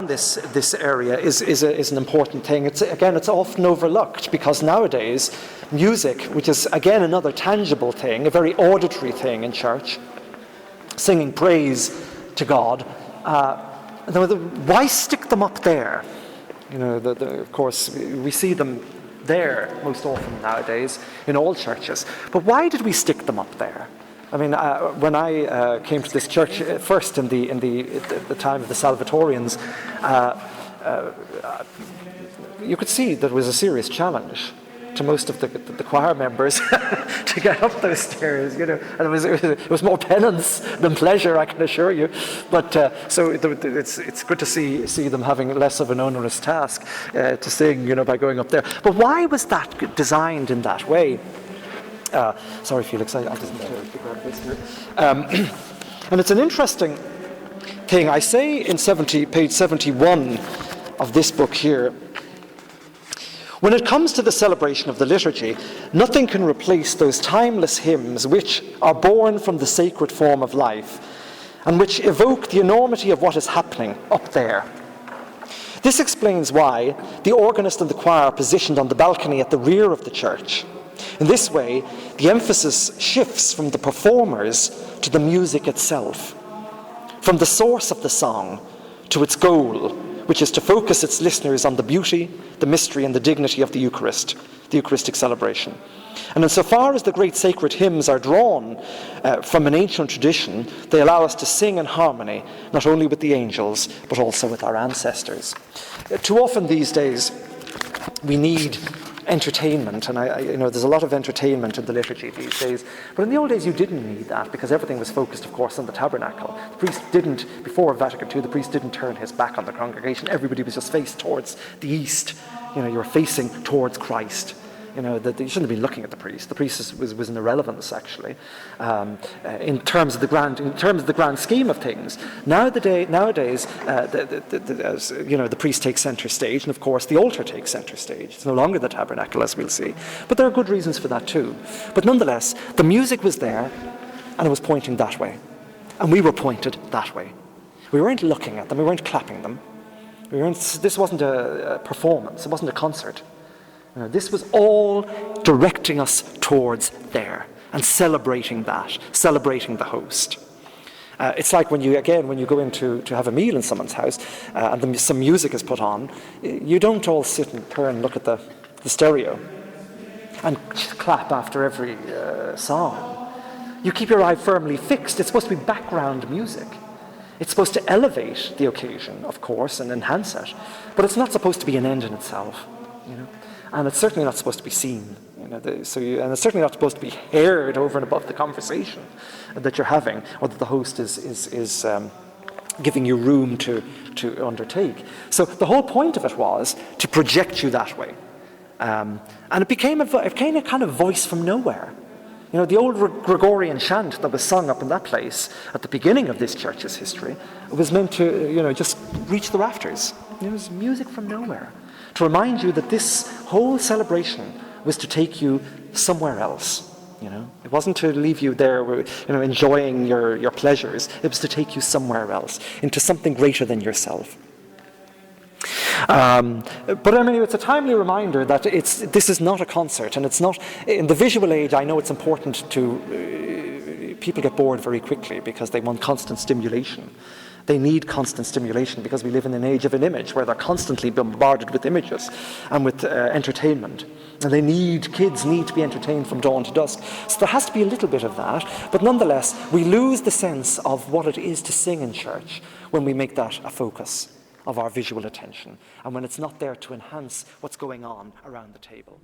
this area is an important thing. It's often overlooked because nowadays music, which is again another tangible thing, a very auditory thing in church, singing praise to God. Why stick them up there? Of course, we see them there most often nowadays in all churches. But why did we stick them up there? I mean, when I came to this church first in the time of the Salvatorians, you could see that it was a serious challenge to most of the choir members to get up those stairs. And it was more penance than pleasure, I can assure you. But so it's good to see them having less of an onerous task to sing, by going up there. But why was that designed in that way? Sorry, Felix, I just need to grab this here. And it's an interesting thing. I say in page 71 of this book here, when it comes to the celebration of the liturgy, nothing can replace those timeless hymns which are born from the sacred form of life and which evoke the enormity of what is happening up there. This explains why the organist and the choir are positioned on the balcony at the rear of the church. In this way, the emphasis shifts from the performers to the music itself, from the source of the song to its goal, which is to focus its listeners on the beauty, the mystery, and the dignity of the Eucharist, the Eucharistic celebration. And insofar as the great sacred hymns are drawn from an ancient tradition, they allow us to sing in harmony, not only with the angels, but also with our ancestors. Too often these days, we need entertainment, and there's a lot of entertainment in the liturgy these days. But in the old days, you didn't need that because everything was focused, of course, on the tabernacle. The priest didn't, before Vatican II, the priest didn't turn his back on the congregation. Everybody was just faced towards the east. You were facing towards Christ. You shouldn't have been looking at the priest. The priest was an irrelevance, actually, in terms of the grand scheme of things. Nowadays, the priest takes center stage, and of course, the altar takes center stage. It's no longer the tabernacle, as we'll see. But there are good reasons for that too. But nonetheless, the music was there, and it was pointing that way, and we were pointed that way. We weren't looking at them. We weren't clapping them. This wasn't a performance. It wasn't a concert. This was all directing us towards there and celebrating that, celebrating the host. It's like when you go in to have a meal in someone's house and some music is put on, you don't all sit and turn and look at the stereo and clap after every song. You keep your eye firmly fixed. It's supposed to be background music. It's supposed to elevate the occasion, of course, and enhance it. But it's not supposed to be an end in itself, And it's certainly not supposed to be seen, and it's certainly not supposed to be heard over and above the conversation that you're having, or that the host is giving you room to undertake. So the whole point of it was to project you that way, and it became a kind of voice from nowhere. The old Gregorian chant that was sung up in that place at the beginning of this church's history was meant to, just reach the rafters. It was music from nowhere, to remind you that this whole celebration was to take you somewhere else. It wasn't to leave you there, enjoying your pleasures. It was to take you somewhere else, into something greater than yourself. But it's a timely reminder that this is not a concert, and it's not in the visual age. I know it's important to people get bored very quickly because they want constant stimulation. They need constant stimulation because we live in an age of an image where they're constantly bombarded with images and with entertainment. And kids need to be entertained from dawn to dusk. So there has to be a little bit of that. But nonetheless, we lose the sense of what it is to sing in church when we make that a focus of our visual attention and when it's not there to enhance what's going on around the table.